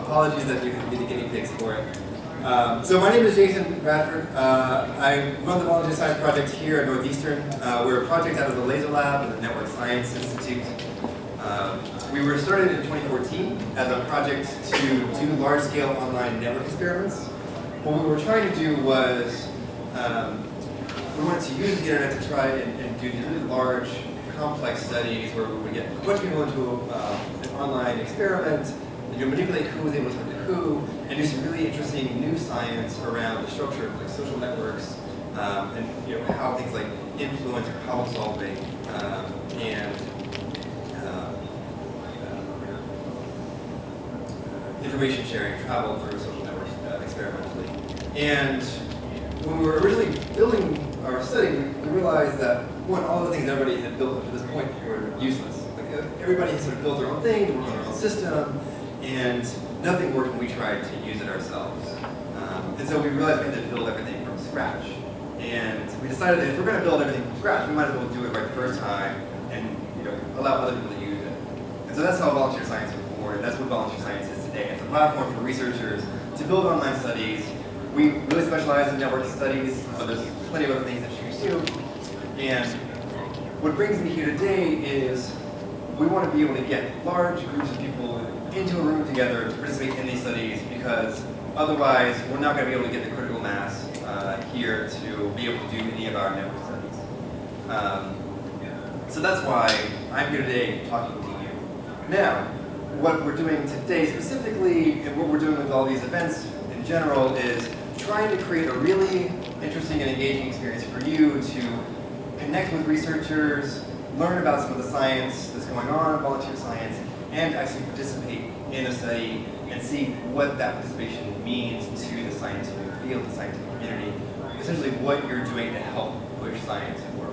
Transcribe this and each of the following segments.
apologies that you have to be the guinea pigs for it. So my name is Jason Bradford. I run the Volunteer Science Project here at Northeastern. We're a project out of the Laser Lab and the Network Science Institute. We were started in 2014 as a project to do large-scale online network experiments. What we were trying to do was we wanted to use the internet to try and do really large, complex studies where we would get a bunch of people into an online experiment, and manipulate who was able to talk to who, and do some really interesting new science around the structure of like social networks and how things like influence or problem solving and information sharing travel through social networks experimentally. And when we were originally building our study, we realized that one, all the things everybody had built up to this point were useless. Like everybody had sort of built their own thing, they worked on their own system, and nothing worked when we tried to use it ourselves. And so we realized we had to build everything from scratch. And we decided that if we're going to build everything from scratch, we might as well do it right the first time and allow other people to use it. And so that's how volunteer science was born, and that's what volunteer science is today. It's a platform for researchers to build online studies. We really specialize in network studies, but there's plenty of other things that you can do. And what brings me here today is we want to be able to get large groups of people into a room together to participate in these studies, because otherwise we're not going to be able to get the critical mass here to be able to do any of our network studies. So that's why I'm here today talking to you. Now, what we're doing today specifically, and what we're doing with all these events in general, is trying to create a really interesting and engaging experience for you to connect with researchers, learn about some of the science that's going on, volunteer science, and actually participate in a study and see what that participation means to the scientific field, the scientific community, essentially what you're doing to help push science forward.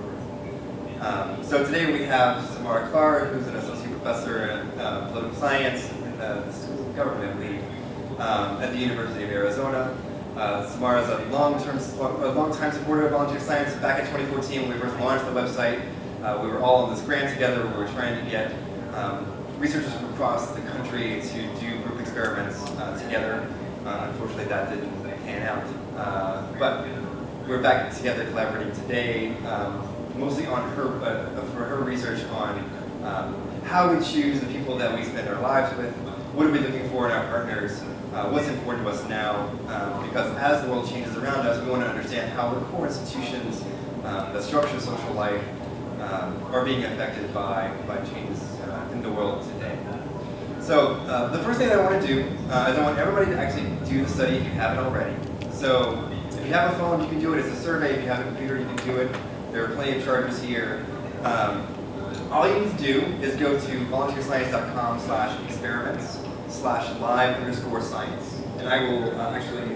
So today we have Samara Klar, who's an associate professor in political science in the School of Government, I believe, at the University of Arizona. Samara is a long-time supporter of volunteer science. Back in 2014, when we first launched the website, we were all on this grant together where we were trying to get researchers from across the country to do group experiments together. Unfortunately, that didn't pan out. But we're back together collaborating today, mostly on for her research on how we choose the people that we spend our lives with, what are we looking for in our partners, what's important to us now, because as the world changes around us, we want to understand how the core institutions that structure social life are being affected by changes in the world today. So the first thing that I want to do is I want everybody to actually do the study if you haven't already. So if you have a phone, you can do it. It's a survey. If you have a computer, you can do it. There are plenty of chargers here. All you need to do is go to volunteerscience.com/experiments/live_science. And I will actually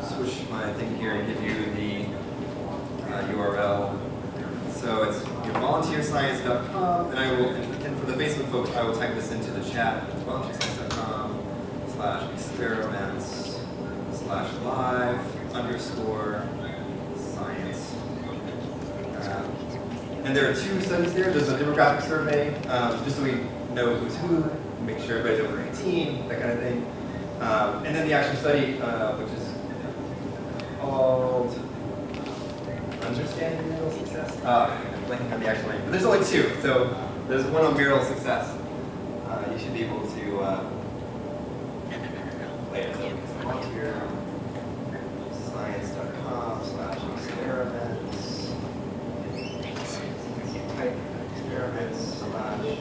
switch my thing here and give you the URL. So it's volunteerscience.com, and I will, and for the Facebook folks, I will type this into the chat. It's volunteerscience.com/experiments/live_science. And there are two studies there. There's a demographic survey, just so we know who's who, make sure everybody's over 18, that kind of thing. And then the actual study, which is called Understanding Marital Success. I'm blanking on the actual name, but there's only two. So there's one on marital success. You should be able to play it. So volunteerscience.com/experiments. Type experiments/live_.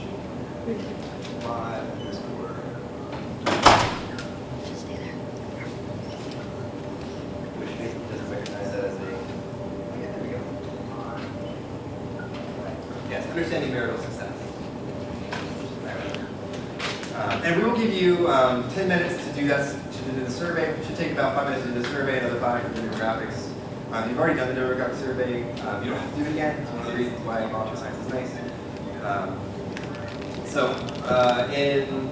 Which Facebook doesn't recognize that as a. Okay, there we go. Yes, understanding marital success. And we will give you 10 minutes to do that, to do the survey. It should take about 5 minutes to do the survey, another 5 for the demographics. You've already done the demographic survey. You don't have to do it again. It's one of the reasons why volunteer science is nice. In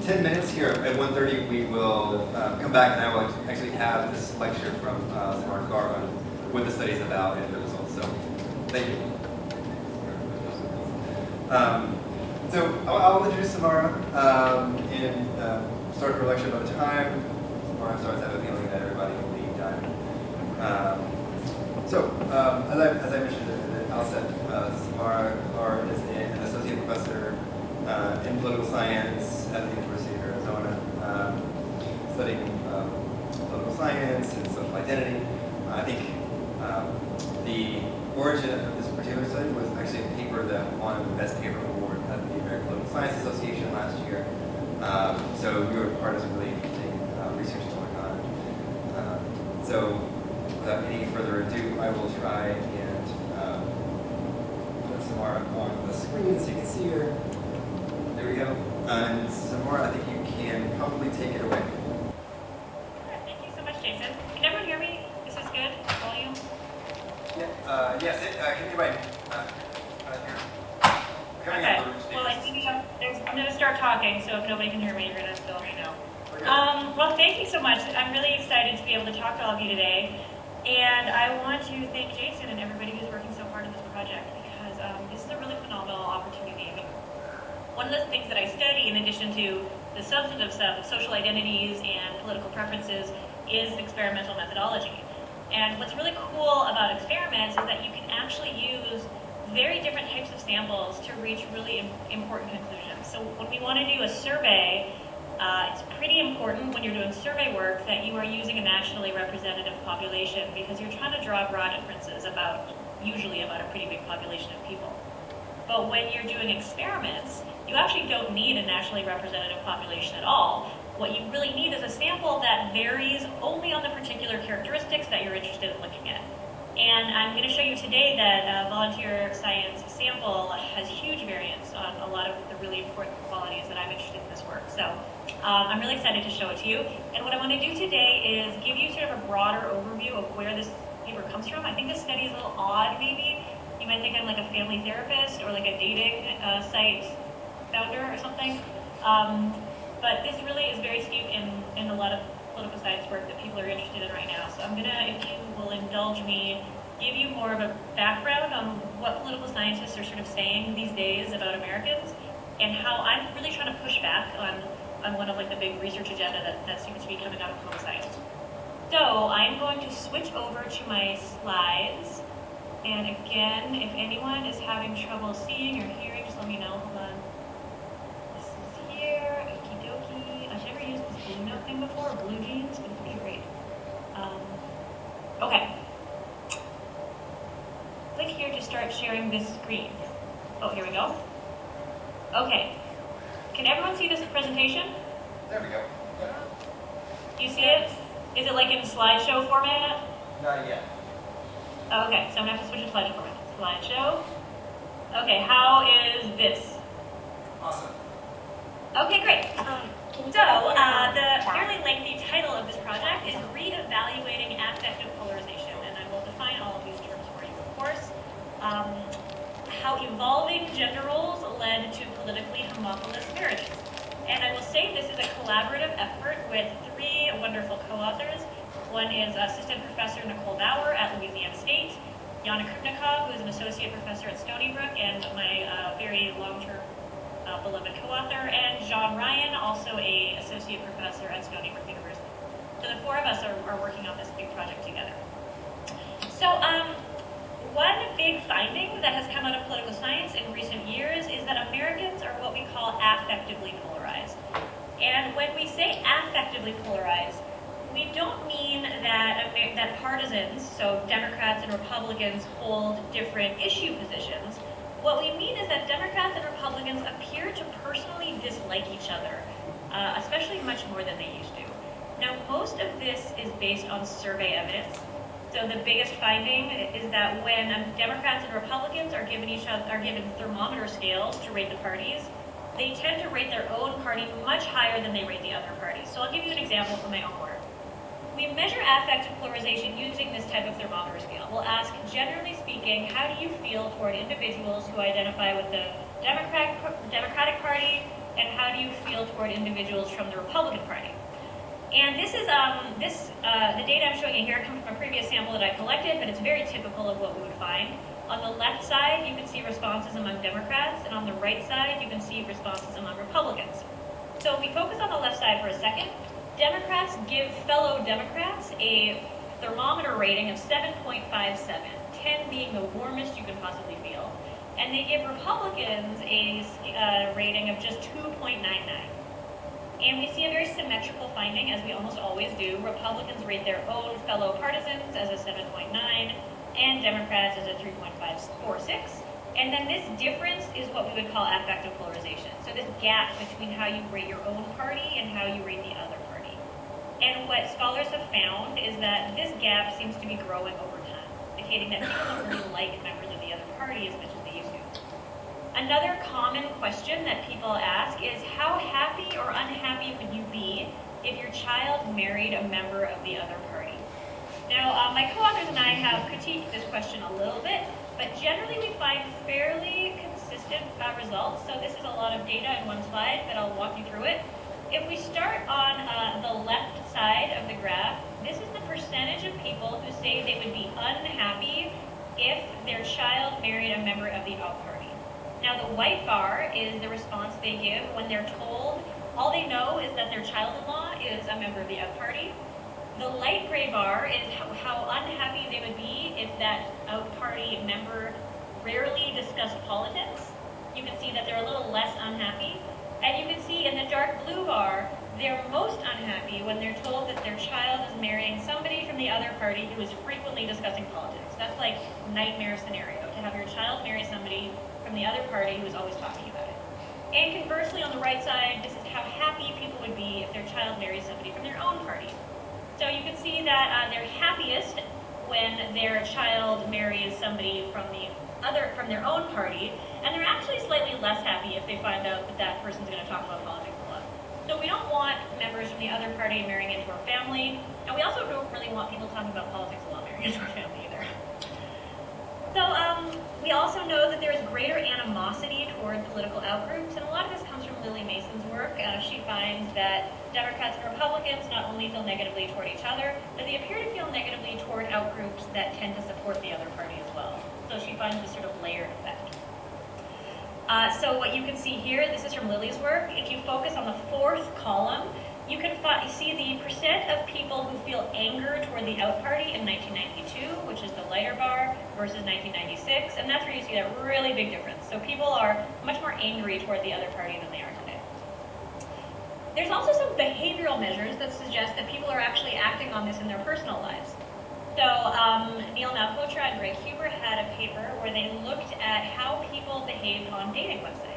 10 minutes here at 1:30, we will come back and I will actually have this lecture from Samara Klar on what the study is about and the results. So, thank you. So I'll introduce Samara in start your lecture about time, or starts to have a feeling that everybody will leave time. As I mentioned at the outset, Samara Klar is an associate professor in political science at the University of Arizona, studying political science and social identity. I think the origin of this particular study was actually a paper that won the Best Paper Award at the American Political Science Association last year. So we were part of some really interesting research going on. So without any further ado, I will try and put Samara on the screen so you can see her. There we go. And Samara, I think you can probably take it away. Thank you so much, Jason. Can everyone hear me? This is good? Volume? Yeah. Yes. Can you wait? Okay. Well, I think I'm going to start talking, so if nobody can hear me, you're going to still let me know. Well, thank you so much. I'm really excited to be able to talk to all of you today. And I want to thank Jason and everybody who's working so hard on this project, because this is a really phenomenal opportunity. I mean, one of the things that I study, in addition to the substantive stuff, social identities and political preferences, is experimental methodology. And what's really cool about experiments is that you can actually use very different types of samples to reach really important conclusions. So when we want to do a survey, it's pretty important when you're doing survey work that you are using a nationally representative population, because you're trying to draw broad inferences usually about a pretty big population of people. But when you're doing experiments, you actually don't need a nationally representative population at all. What you really need is a sample that varies only on the particular characteristics that you're interested in looking at. And I'm going to show you today that a volunteer science sample has huge variance on a lot of the really important qualities that I'm interested in this work. So I'm really excited to show it to you. And what I want to do today is give you sort of a broader overview of where this paper comes from. I think this study is a little odd, maybe. You might think I'm like a family therapist or like a dating site founder or something. But this really is very steeped in a lot of political science work that people are interested in right now. So I'm going to, if you will indulge me, give you more of a background on what political scientists are sort of saying these days about Americans, and how I'm really trying to push back on one of like the big research agenda that seems to be coming out of political science. So I'm going to switch over to my slides. And again, if anyone is having trouble seeing or hearing, just let me know. Hold on. This is here. Okie dokie. I've never used this blue note thing before. Blue jeans. It's pretty great. Okay. Click here to start sharing this screen. Oh, here we go. Okay. Can everyone see this presentation? There we go. Yeah. You see it? Is it like in slideshow format? Not yet. Okay, so I'm going to have to switch to slideshow format. Slideshow. Okay, how is this? Awesome. Okay, great. So, the fairly lengthy title of this project is Reevaluating Affective Polarization, and I will define all of these terms for you, of course. How evolving gender roles led to politically homophilous marriages. And I will say this is a collaborative effort with three wonderful co-authors. One is Assistant Professor Nicole Bauer at Louisiana State, Yana Krupnikov, who is an Associate Professor at Stony Brook, and my very long-term beloved co-author, and John Ryan, also a Associate Professor at Stony Brook University. So the four of us are working on this big project together. So one big finding that has come out of political science in recent years is that Americans are what we call affectively polarized. And when we say affectively polarized, we don't mean that partisans, so Democrats and Republicans, hold different issue positions. What we mean is that Democrats and Republicans appear to personally dislike each other, especially much more than they used to. Now, most of this is based on survey evidence. So the biggest finding is that when Democrats and Republicans are given thermometer scales to rate the parties, they tend to rate their own party much higher than they rate the other parties. So I'll give you an example from my own work. We measure affective polarization using this type of thermometer scale. We'll ask, generally speaking, how do you feel toward individuals who identify with the Democratic Party, and how do you feel toward individuals from the Republican Party? And this is the data I'm showing you here comes from a previous sample that I collected, but it's very typical of what we would find. On the left side, you can see responses among Democrats, and on the right side, you can see responses among Republicans. So if we focus on the left side for a second, Democrats give fellow Democrats a thermometer rating of 7.57, 10 being the warmest you can possibly feel. And they give Republicans a rating of just 2.99. And we see a very symmetrical finding, as we almost always do. Republicans rate their own fellow partisans as a 7.9, and Democrats as a 3.546. And then this difference is what we would call affective polarization. So this gap between how you rate your own party and how you rate the other party. And what scholars have found is that this gap seems to be growing over time, indicating that people don't really like members of the other party as much as they used to. Another common question that people ask is, how happy or unhappy would you be if your child married a member of the other party? Now, my co-authors and I have critiqued this question a little bit, but generally we find fairly consistent results. So this is a lot of data in one slide, but I'll walk you through it. If we start on the left side of the graph, this is the percentage of people who say they would be unhappy if their child married a member of the out party. Now the white bar is the response they give when they're told, all they know is that their child-in-law is a member of the out party. The light gray bar is how unhappy they would be if that out-party member rarely discussed politics. You can see that they're a little less unhappy. And you can see in the dark blue bar, they're most unhappy when they're told that their child is marrying somebody from the other party who is frequently discussing politics. That's like nightmare scenario, to have your child marry somebody from the other party who is always talking about it. And conversely, on the right side, this is how happy people would be if their child marries somebody from their own party. So you can see that they're happiest when their child marries somebody from their own party, and they're actually slightly less happy if they find out that that person's going to talk about politics a lot. So we don't want members from the other party marrying into our family, and we also don't really want people talking about politics a lot marrying into our family either. So we also know that there is greater animosity toward political outgroups, and a lot of this comes from Lily Mason's work. She finds that Democrats and Republicans not only feel negatively toward each other, but they appear to feel negatively toward outgroups that tend to support the other party as well. So she finds this sort of layered effect. So what you can see here, this is from Lily's work. If you focus on the fourth column, you can see the percent of people who feel anger toward the out party in 1992, which is the lighter bar, versus 1996, and that's where you see that really big difference. So people are much more angry toward the other party than they are today. There's also some behavioral measures that suggest that people are actually acting on this in their personal lives. So Neil Malhotra and Greg Huber had a paper where they looked at how people behaved on dating websites.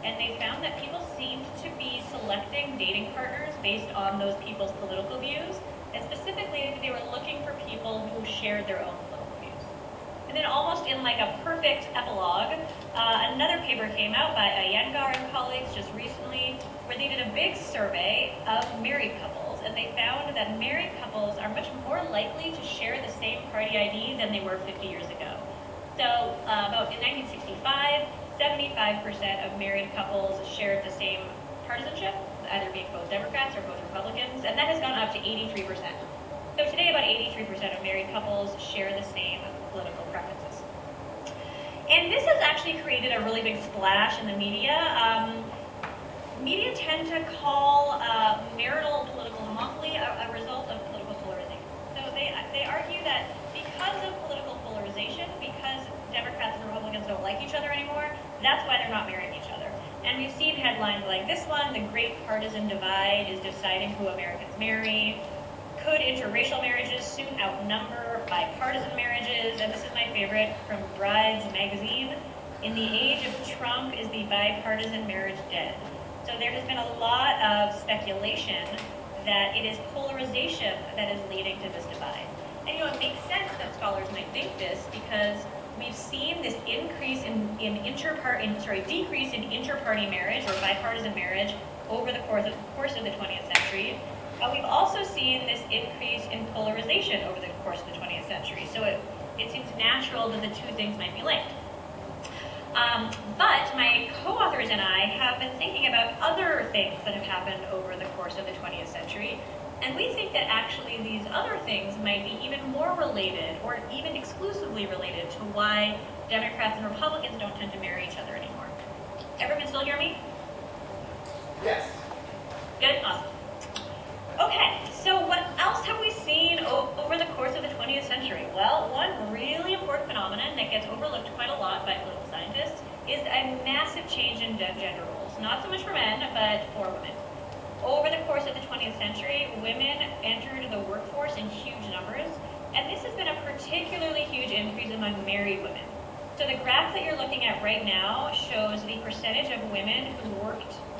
And they found that people seemed to be selecting dating partners based on those people's political views. And specifically, they were looking for people who shared their own political views. And then almost in like a perfect epilogue, another paper came out by Iyengar and colleagues just recently, where they did a big survey of married couples. And they found that married couples are much more likely to share the same party ID than they were 50 years ago. So about in 1965, 75% of married couples shared the same partisanship, either being both Democrats or both Republicans, and that has gone up to 83%. So today, about 83% of married couples share the same political preferences. And this has actually created a really big splash in the media. Media tend to call marital political homophily a result of political polarization. So they argue that because of political polarization, because Democrats and Republicans don't like each other anymore, that's why they're not marrying each other. And we've seen headlines like this one, the great partisan divide is deciding who Americans marry. Could interracial marriages soon outnumber bipartisan marriages? And this is my favorite from Brides magazine. In the age of Trump, is the bipartisan marriage dead? So there has been a lot of speculation that it is polarization that is leading to this divide. And it makes sense that scholars might think this because we've seen this increase decrease in inter-party marriage or bipartisan marriage over the course of the 20th century. We've also seen this increase in polarization over the course of the 20th century. So it seems natural that the two things might be linked. But my co-authors and I have been thinking about other things that have happened over the course of the 20th century. And we think that actually these other things might be even more related or even exclusively related to why Democrats and Republicans don't tend to marry each other anymore. Everyone still hear me? Yes. Good, awesome. Okay, so what else have we seen over the course of the 20th century? Well, one really important phenomenon that gets overlooked quite a lot by political scientists is a massive change in gender roles. Not so much for men, but for women. Over the course of the 20th century, women entered the workforce in huge numbers, and this has been a particularly huge increase among married women. So the graph that you're looking at right now shows the percentage of women who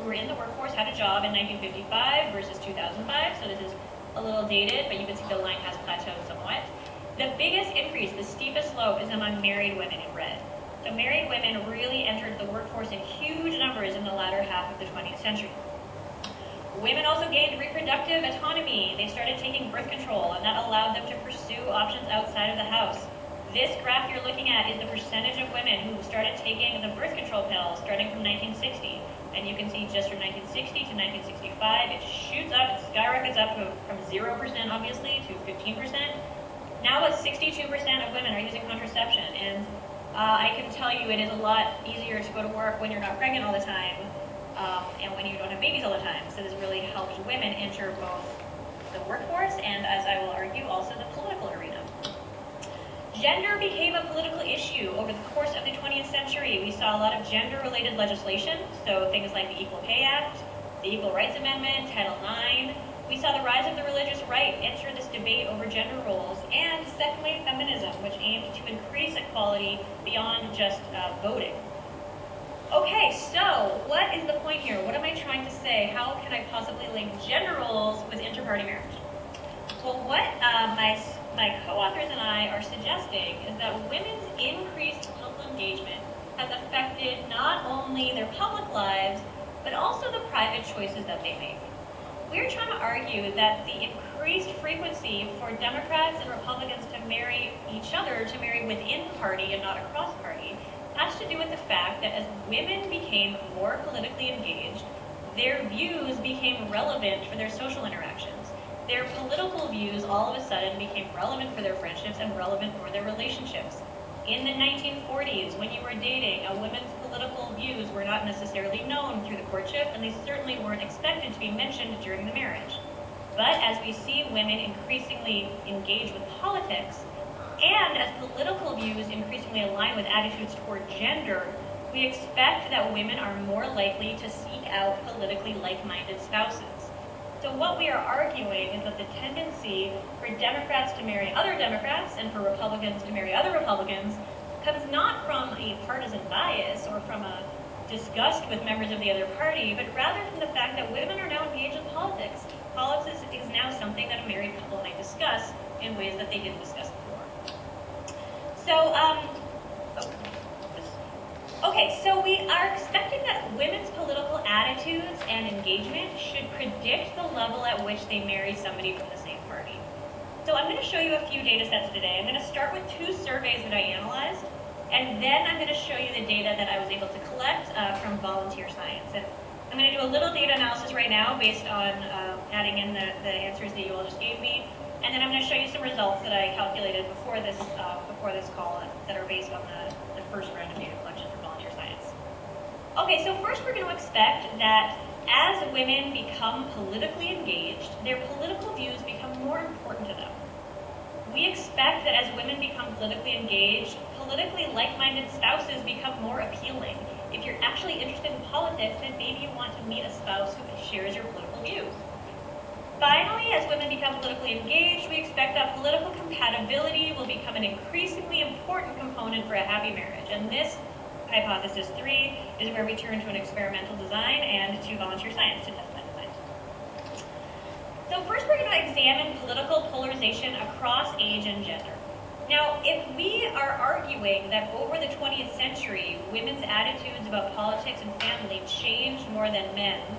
were in the workforce, had a job in 1955 versus 2005. So this is a little dated, but you can see the line has plateaued somewhat. The biggest increase, the steepest slope, is among married women in red. So married women really entered the workforce in huge numbers in the latter half of the 20th century. Women also gained reproductive autonomy. They started taking birth control, and that allowed them to pursue options outside of the house. This graph you're looking at is the percentage of women who started taking the birth control pill starting from 1960. And you can see just from 1960 to 1965, it shoots up, it skyrockets up from 0% obviously to 15%. Now about 62% of women are using contraception. And I can tell you it is a lot easier to go to work when you're not pregnant all the time and when you don't have babies all the time. So this really helped women enter both the workforce and, as I will argue, also the political arena. Gender became a political issue over the course of the 20th century. We saw a lot of gender-related legislation, so things like the Equal Pay Act, the Equal Rights Amendment, Title IX. We saw the rise of the religious right enter this debate over gender roles, and secondly, feminism, which aimed to increase equality beyond just voting. Okay, so what is the point here? What am I trying to say? How can I possibly link gender roles with inter-party marriage? Well, what my co-authors and I are suggesting is that women's increased political engagement has affected not only their public lives, but also the private choices that they make. We're trying to argue that the increased frequency for Democrats and Republicans to marry each other, to marry within the party and not across party, has to do with the fact that as women became more politically engaged, their views became relevant for their social interactions. Their political views all of a sudden became relevant for their friendships and relevant for their relationships. In the 1940s, when you were dating, a woman's political views were not necessarily known through the courtship, and they certainly weren't expected to be mentioned during the marriage. But as we see women increasingly engage with politics, and as political views increasingly align with attitudes toward gender, we expect that women are more likely to seek out politically like-minded spouses. So what we are arguing is that the tendency for Democrats to marry other Democrats and for Republicans to marry other Republicans comes not from a partisan bias or from a disgust with members of the other party, but rather from the fact that women are now engaged in politics. Politics is now something that a married couple might discuss in ways that they didn't discuss before. So we are expecting that women's political attitudes and engagement should predict the level at which they marry somebody from the same party. So I'm going to show you a few data sets today. I'm going to start with 2 surveys that I analyzed, and then I'm going to show you the data that I was able to collect from volunteer science. And I'm going to do a little data analysis right now based on adding in the answers that you all just gave me, and then I'm going to show you some results that I calculated before this call that are based on the first round of data collection for volunteer science. Okay, so first we're going to expect that as women become politically engaged, their political views become more important to them. We expect that as women become politically engaged, politically like-minded spouses become more appealing. If you're actually interested in politics, then maybe you want to meet a spouse who shares your political views. Finally, as women become politically engaged, we expect that political compatibility will become an increasingly important component for a happy marriage. And this, hypothesis 3, is where we turn to an experimental design and to volunteer science to test that design. So first we're going to examine political polarization across age and gender. Now, if we are arguing that over the 20th century, women's attitudes about politics and family changed more than men's,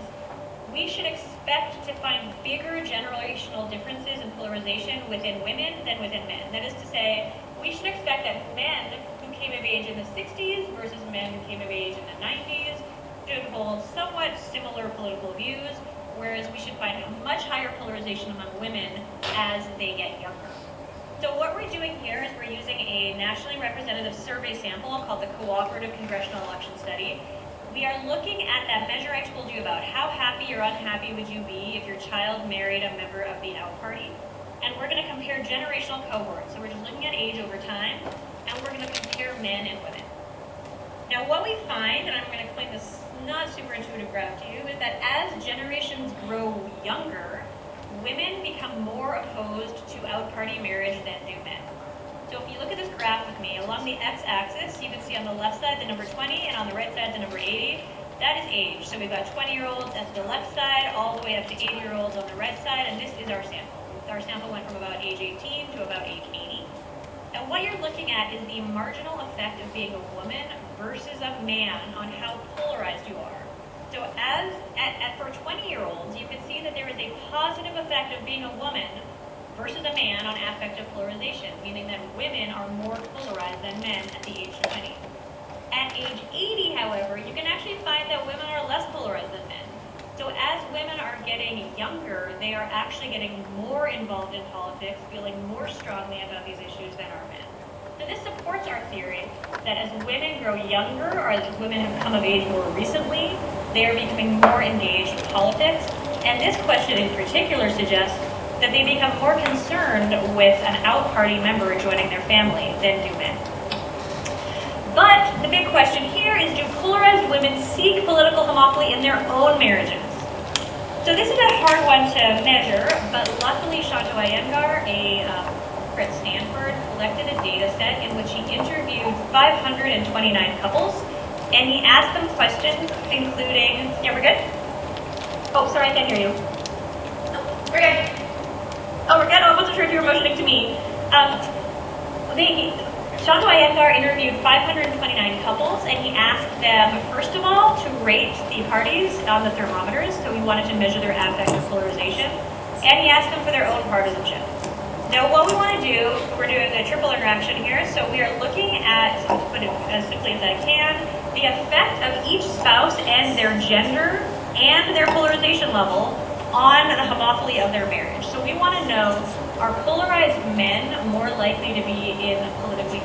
we should expect to find bigger generational differences in polarization within women than within men. That is to say, we should expect that men who came of age in the 60s versus men who came of age in the 90s should hold somewhat similar political views, whereas we should find much higher polarization among women as they get younger. So what we're doing here is we're using a nationally representative survey sample called the Cooperative Congressional Election Study. we are looking at that measure I told you about. How happy or unhappy would you be if your child married a member of the out party? And we're going to compare generational cohorts. So we're just looking at age over time, and we're going to compare men and women. Now what we find, and I'm going to explain this not super intuitive graph to you, is that as generations grow younger, women become more opposed to out party marriage than do men. So if you look at this graph with me, along the x-axis, you can see on the left side the number 20, and on the right side the number 80. That is age. So we've got 20-year-olds at the left side, all the way up to 80-year-olds on the right side, and this is our sample. Our sample went from about age 18 to about age 80. And what you're looking at is the marginal effect of being a woman versus a man on how polarized you are. So for 20-year-olds, you can see that there is a positive effect of being a woman versus a man on affective polarization, meaning that women are more polarized than men at the age 20. At age 80, however, you can actually find that women are less polarized than men. So as women are getting younger, they are actually getting more involved in politics, feeling more strongly about these issues than are men. So this supports our theory that as women grow younger, or as women have come of age more recently, they are becoming more engaged with politics. And this question in particular suggests that they become more concerned with an out-party member joining their family than do men. But the big question here is, do polarized women seek political homophily in their own marriages? So this is a hard one to measure, but luckily Shanto Iyengar, a at Stanford, collected a data set in which he interviewed 529 couples, and he asked them questions including, yeah, we're good? Oh, sorry, I can't hear you. No, we're good. Oh, we're good? Oh, I wasn't sure if you were motioning to me. Shanto Iyengar interviewed 529 couples, and he asked them, first of all, to rate the parties on the thermometers, so he wanted to measure their affective polarization, and he asked them for their own partisanship. Now, what we want to do, we're doing a triple interaction here, so we are looking at, to put it as simply as I can, the effect of each spouse and their gender and their polarization level on the homophily of their marriage. So we want to know, are polarized men more likely to be in politically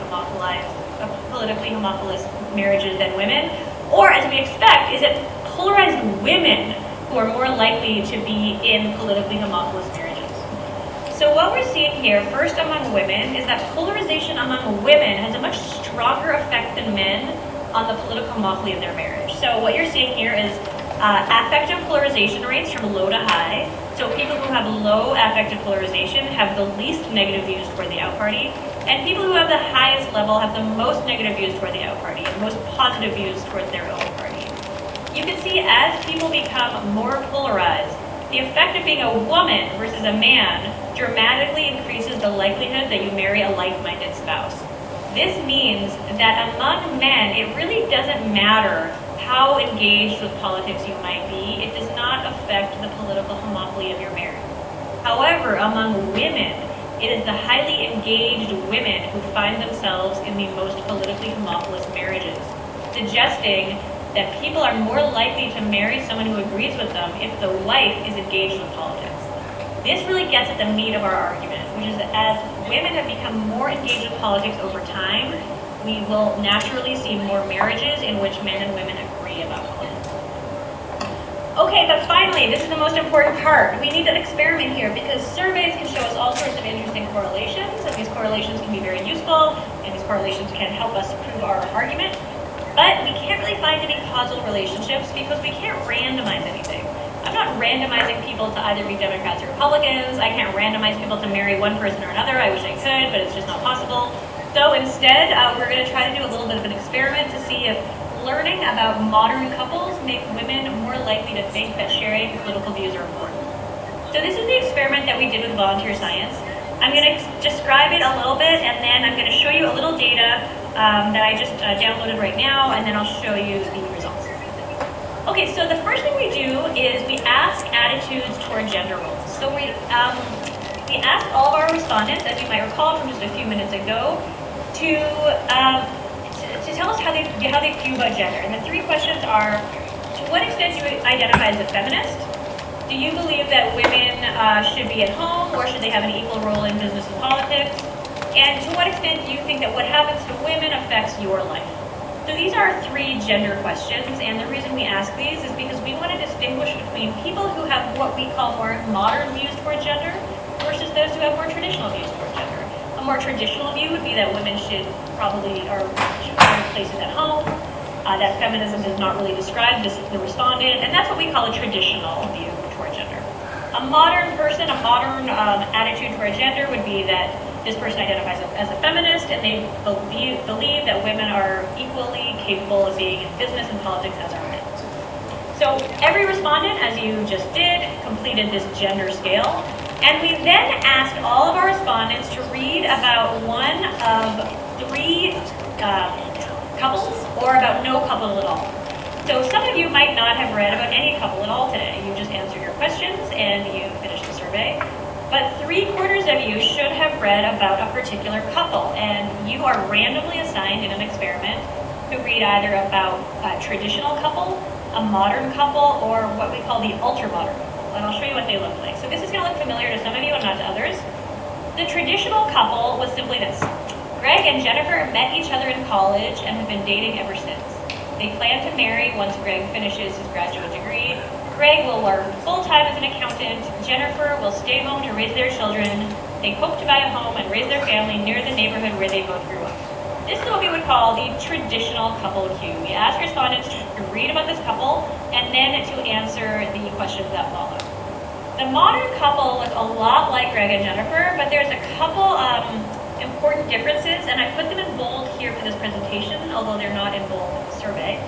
homophilous marriages than women? Or, as we expect, is it polarized women who are more likely to be in politically homophilous marriages? So what we're seeing here, first among women, is that polarization among women has a much stronger effect than men on the political homophily of their marriage. So what you're seeing here is affective polarization rates from low to high. So people who have low affective polarization have the least negative views toward the out party, and people who have the highest level have the most negative views toward the out party and most positive views toward their own party. You can see as people become more polarized, the effect of being a woman versus a man dramatically increases the likelihood that you marry a like-minded spouse. This means that among men, it really doesn't matter how engaged with politics you might be. It does not affect the political homophily of your marriage. However, among women, it is the highly engaged women who find themselves in the most politically homophilous marriages, suggesting that people are more likely to marry someone who agrees with them if the wife is engaged with politics. This really gets at the meat of our argument, which is that as women have become more engaged with politics over time, we will naturally see more marriages in which men and women agree about politics. Okay, but finally, this is the most important part. We need an experiment here because surveys can show us all sorts of interesting correlations, and these correlations can be very useful, and these correlations can help us prove our argument. But we can't really find any causal relationships because we can't randomize anything. I'm not randomizing people to either be Democrats or Republicans. I can't randomize people to marry one person or another. I wish I could, but it's just not possible. So instead, we're going to try to do a little bit of an experiment to see if learning about modern couples make women more likely to think that sharing political views are important. So this is the experiment that we did with volunteer science. I'm going to describe it a little bit, and then I'm going to show you a little data that I just downloaded right now, and then I'll show you the results. Okay, so the first thing we do is we ask attitudes toward gender roles. So we asked all of our respondents, as you might recall from just a few minutes ago, to tell us how they view about gender. And the three questions are, to what extent do you identify as a feminist? Do you believe that women should be at home, or should they have an equal role in business and politics? And to what extent do you think that what happens to women affects your life? So these are 3 gender questions, and the reason we ask these is because we want to distinguish between people who have what we call more modern views toward gender versus those who have more traditional views toward gender. A more traditional view would be that women should earn places at home, that feminism does not really describe the respondent, and that's what we call a traditional view toward gender. A modern person, a modern attitude toward gender would be that this person identifies as a feminist, and they believe that women are equally capable of being in business and politics as are men. So every respondent, as you just did, completed this gender scale, and we then asked all of our respondents to read about one of 3 couples, or about no couple at all. So some of you might not have read about any couple at all today. You just answered your questions and you finished the survey. But 3/4 of you should have read about a particular couple, and you are randomly assigned in an experiment to read either about a traditional couple, a modern couple, or what we call the ultra-modern couple. And I'll show you what they look like. So this is going to look familiar to some of you and not to others. The traditional couple was simply this. Greg and Jennifer met each other in college and have been dating ever since. They plan to marry once Greg finishes his graduate degree. Greg will work full-time as an accountant. Jennifer will stay home to raise their children. They hope to buy a home and raise their family near the neighborhood where they both grew up. This is what we would call the traditional couple cue. We ask respondents to read about this couple and then to answer the questions that follow. The modern couple looks a lot like Greg and Jennifer, but there's a couple important differences, and I put them in bold here for this presentation, although they're not in bold in the survey.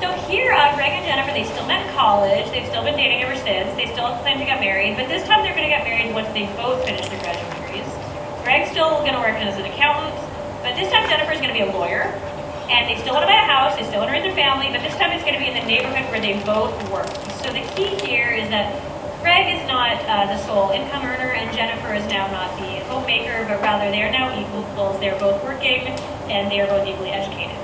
So here, Greg and Jennifer, they still met in college, they've still been dating ever since, they still plan to get married, but this time they're going to get married once they both finish their graduate degrees. Greg's still going to work as an accountant, but this time Jennifer's going to be a lawyer, and they still want to buy a house, they still want to raise their family, but this time it's going to be in the neighborhood where they both work. So the key here is that Greg is not the sole income earner, and Jennifer is now not the homemaker, but rather they are now equals. They're both working, and they are both equally educated.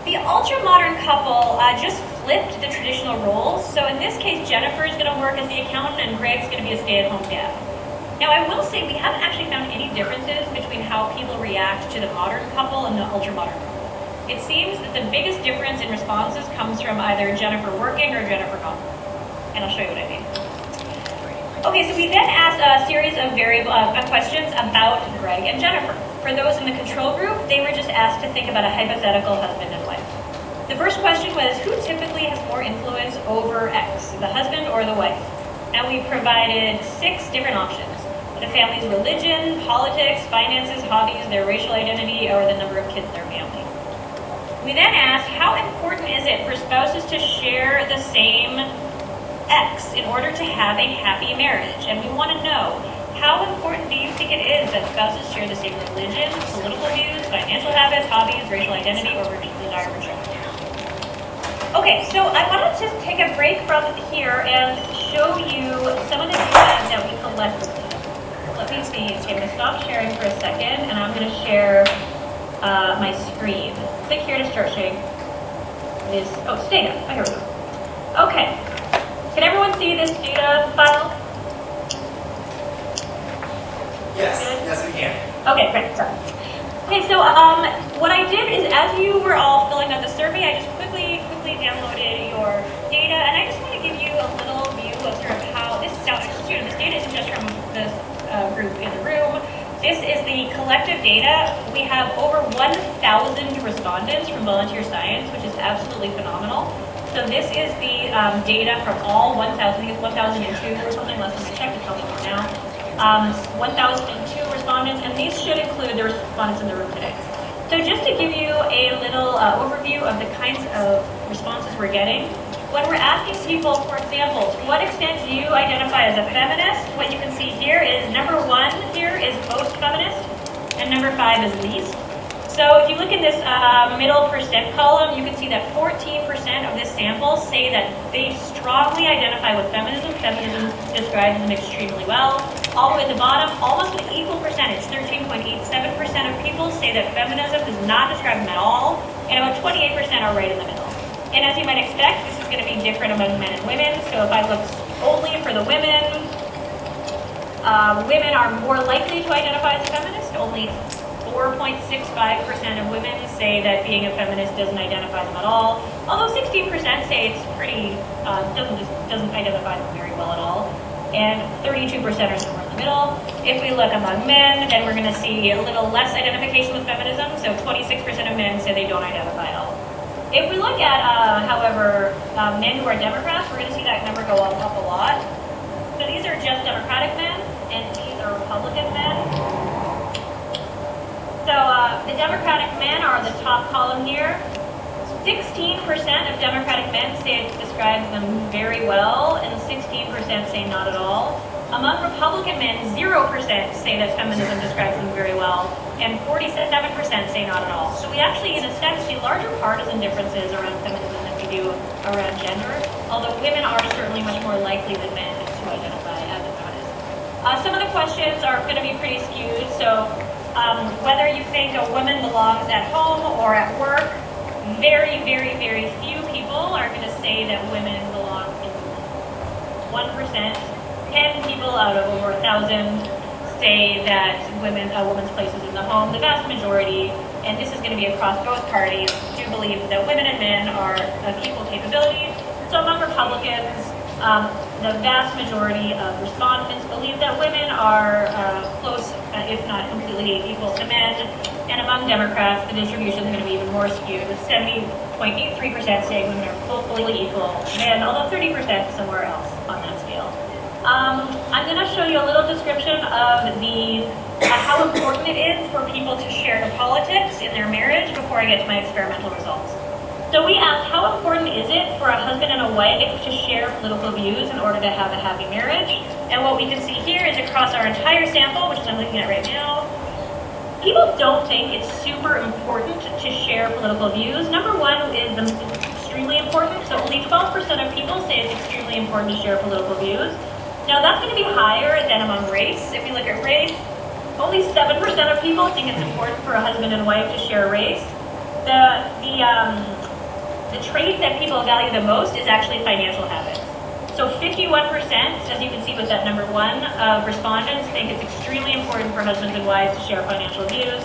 The ultra-modern couple just flipped the traditional roles. So in this case, Jennifer is going to work as the accountant, and Greg's going to be a stay-at-home dad. Now, I will say we haven't actually found any differences between how people react to the modern couple and the ultra-modern couple. It seems that the biggest difference in responses comes from either Jennifer working or Jennifer not working. And I'll show you what I mean. Okay, so we then asked a series of questions about Greg and Jennifer. For those in the control group, they were just asked to think about a hypothetical husband and wife. The first question was, who typically has more influence over X, the husband or the wife? And we provided 6 different options. The family's religion, politics, finances, hobbies, their racial identity, or the number of kids in their family. We then asked, how important is it for spouses to share the same X in order to have a happy marriage? And we want to know, how important do you think it is that spouses share the same religion, political views, financial habits, hobbies, racial identity, or desire for children? Okay, so I want to just take a break from here and show you some of the data that we collected. Let me see. Okay, I'm going to stop sharing for a second, and I'm going to share my screen. Click here to start sharing. Stay now. Oh, here we go. Okay. Can everyone see this data file? Yes, yes we can. Okay, great, sorry. Okay, so what I did is as you were all filling out the survey, I just quickly downloaded your data, and I just want to give you a little view of sort of how this data isn't just from this group in the room. This is the collective data. We have over 1,000 respondents from Volunteer Science, which is absolutely phenomenal. So this is the data from all 1,000, I think it's 1,002 or something, less than I checked, it's probably more now. 1,002 respondents, and these should include the respondents in the room today. So just to give you a little overview of the kinds of responses we're getting, when we're asking people, for example, to what extent do you identify as a feminist, what you can see here is number 1 here is most feminist, and number 5 is least. So if you look in this middle percent column, you can see that 14% of this sample say that they strongly identify with feminism. Feminism describes them extremely well. All the way at the bottom, almost an equal percentage, 13.87% of people say that feminism does not describe them at all, and about 28% are right in the middle. And as you might expect, this is going to be different among men and women. So if I look only for the women, women are more likely to identify as feminist. Only 4% 4.65% of women say that being a feminist doesn't identify them at all, although 16% say it's pretty, doesn't identify them very well at all, and 32% are somewhere in the middle. If we look among men, then we're going to see a little less identification with feminism, so 26% of men say they don't identify at all. If we look at, however, men who are Democrats, we're going to see that number go up a lot. So these are just Democratic men, and these are Republican men. So the Democratic men are the top column here. 16% of Democratic men say it describes them very well, and 16% say not at all. Among Republican men, 0% say that feminism describes them very well, and 47% say not at all. So we actually, in a sense, see larger partisan differences around feminism than we do around gender, although women are certainly much more likely than men to identify as a feminist. Some of the questions are going to be pretty skewed, so whether you think a woman belongs at home or at work, very, very, very few people are going to say that women belong in the home. 1%, 10 people out of over 1,000 say that a woman's place is in the home. The vast majority, and this is going to be across both parties, do believe that women and men are of equal capabilities. So among Republicans, the vast majority of respondents believe that women are close, if not completely equal to men. And among Democrats, the distribution is going to be even more skewed, with 70.83% saying women are fully equal to men, although 30% somewhere else on that scale. I'm going to show you a little description of how important it is for people to share the politics in their marriage before I get to my experimental results. So we asked, how important is it for a husband and a wife to share political views in order to have a happy marriage? And what we can see here is across our entire sample, which I'm looking at right now, people don't think it's super important to share political views. Number one is extremely important. So only 12% of people say it's extremely important to share political views. Now that's going to be higher than among race. If you look at race, only 7% of people think it's important for a husband and wife to share race. The trait that people value the most is actually financial habits. So 51%, as you can see with that number one, of respondents think it's extremely important for husbands and wives to share financial views.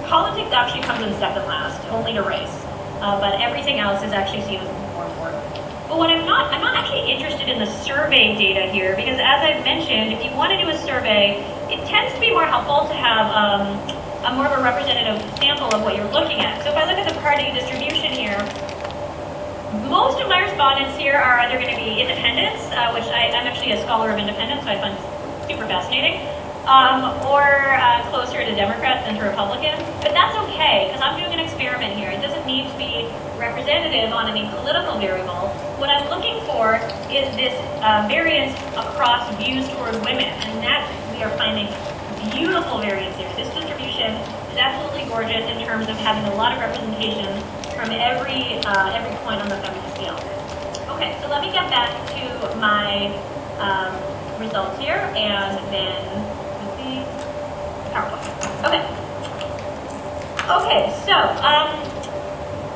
Politics actually comes in second last, only to race. But everything else is actually seen as more important. But what I'm not actually interested in the survey data here, because as I've mentioned, if you want to do a survey, it tends to be more helpful to have a more of a representative sample of what you're looking at. So if I look at the party distribution here, most of my respondents here are either going to be independents, which I'm actually a scholar of independence, so I find super fascinating, or closer to Democrats than to Republicans. But that's okay, because I'm doing an experiment here. It doesn't need to be representative on any political variable. What I'm looking for is this variance across views toward women, and that we are finding beautiful variance here. This distribution is absolutely gorgeous in terms of having a lot of representation from every point on the feminist scale. Okay, so let me get back to my results here, and then the PowerPoint. Okay, so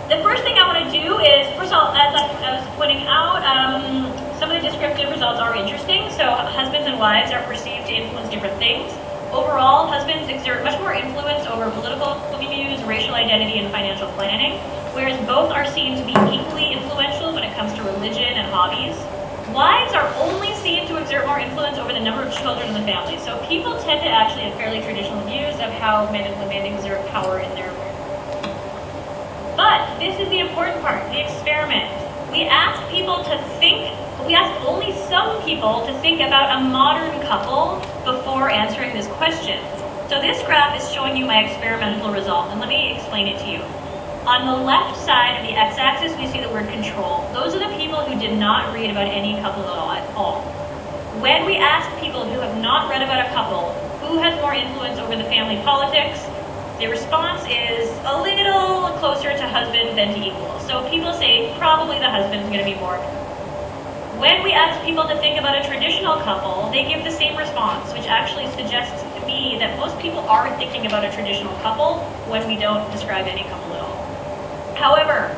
the first thing I want to do is, first of all, as I was pointing out, some of the descriptive results are interesting. So husbands and wives are perceived to influence different things. Overall, husbands exert much more influence over political views, racial identity, and financial planning, whereas both are seen to be equally influential when it comes to religion and hobbies. Wives are only seen to exert more influence over the number of children in the family. So people tend to actually have fairly traditional views of how men and women exert power in their marriage. But this is the important part, the experiment. We asked only some people to think about a modern couple before answering this question. So this graph is showing you my experimental result, and let me explain it to you. On the left side of the x-axis, we see the word control. Those are the people who did not read about any couple at all. When we ask people who have not read about a couple, who has more influence over the family politics, the response is a little closer to husband than to equal. So people say probably the husband is going to be more. When we ask people to think about a traditional couple, they give the same response, which actually suggests to me that most people are thinking about a traditional couple when we don't describe any couple at all. However,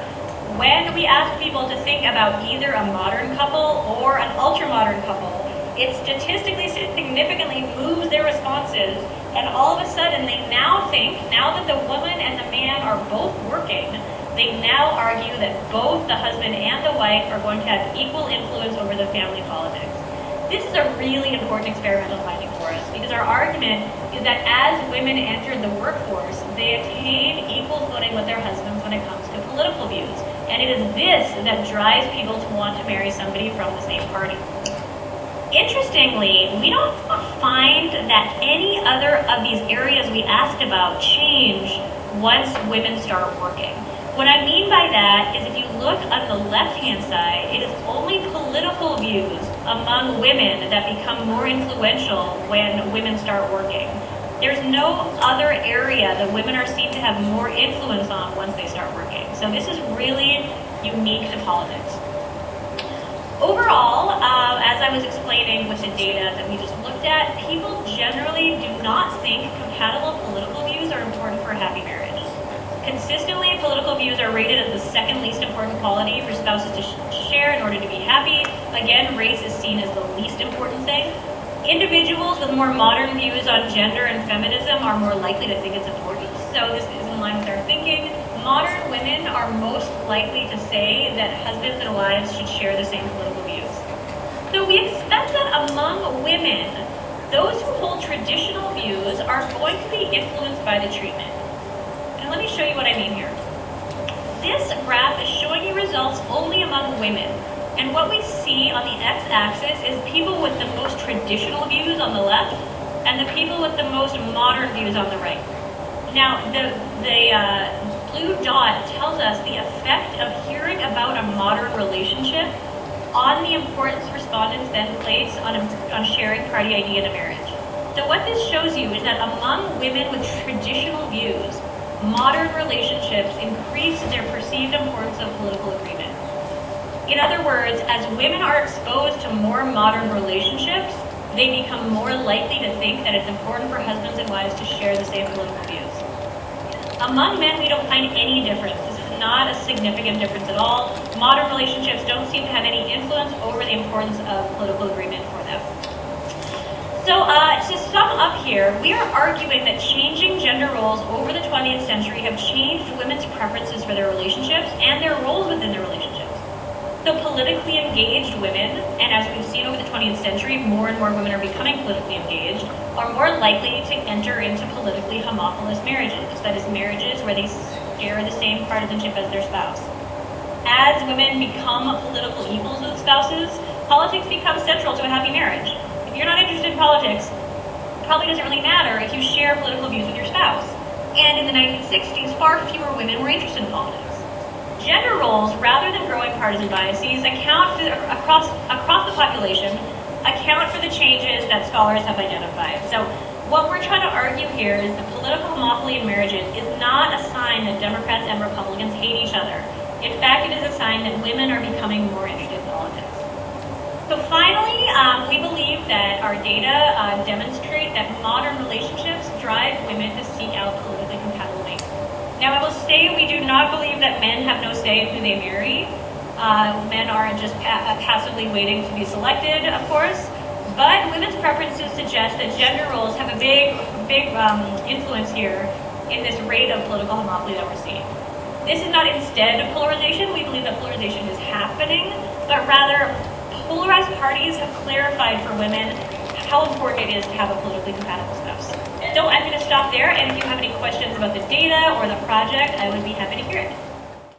when we ask people to think about either a modern couple or an ultra-modern couple, it statistically significantly moves their responses, and all of a sudden they now think, now that the woman and the man are both working, they now argue that both the husband and the wife are going to have equal influence over the family politics. This is a really important experimental finding for us, because our argument is that as women entered the workforce, they attained equal footing with their husbands when it comes to political views. And it is this that drives people to want to marry somebody from the same party. Interestingly, we don't find that any other of these areas we asked about change once women start working. What I mean by that is if you look on the left-hand side, it is only political views among women that become more influential when women start working. There's no other area that women are seen to have more influence on once they start working. So this is really unique to politics. Overall, as I was explaining with the data that we just looked at, people generally do not think compatible political views are important for a happy marriage. Consistently, political views are rated as the second least important quality for spouses to share in order to be happy. Again, race is seen as the least important thing. Individuals with more modern views on gender and feminism are more likely to think it's important, so this is in line with our thinking. Modern women are most likely to say that husbands and wives should share the same political views. So we expect that among women, those who hold traditional views are going to be influenced by the treatment. And let me show you what I mean here. This graph is showing you results only among women. And what we see on the x-axis is people with the most traditional views on the left, and the people with the most modern views on the right. Now, the blue dot tells us the effect of hearing about a modern relationship on the importance respondents then place on sharing party ID in a marriage. So what this shows you is that among women with traditional views, modern relationships increase their perceived importance of political agreement. In other words, as women are exposed to more modern relationships, they become more likely to think that it's important for husbands and wives to share the same political views. Among men, we don't find any difference. This is not a significant difference at all. Modern relationships don't seem to have any influence over the importance of political agreement for them. So to sum up here, we are arguing that changing gender roles over the 20th century have changed women's preferences for their relationships and their roles within their relationships. So politically engaged women, and as we've seen over the 20th century, more and more women are becoming politically engaged, are more likely to enter into politically homophilous marriages, that is, marriages where they share the same partisanship as their spouse. As women become political equals with spouses, politics becomes central to a happy marriage. If you're not interested in politics, it probably doesn't really matter if you share political views with your spouse. And in the 1960s, far fewer women were interested in politics. Gender roles, rather than growing partisan biases, account for, across the population, account for the changes that scholars have identified. So what we're trying to argue here is the political homophily in marriages is not a sign that Democrats and Republicans hate each other. In fact, it is a sign that women are becoming more interested in politics. So finally, we believe that our data demonstrate that modern relationships drive women to seek out politically compatible mates. Now, I will say we do not believe that men have no say in who they marry. Men are just passively waiting to be selected, of course. But women's preferences suggest that gender roles have a big influence here in this rate of political homophily that we're seeing. This is not instead of polarization. We believe that polarization is happening, but rather polarized parties have clarified for women how important it is to have a politically compatible spouse. So I'm going to stop there, and if you have any questions about the data or the project, I would be happy to hear it.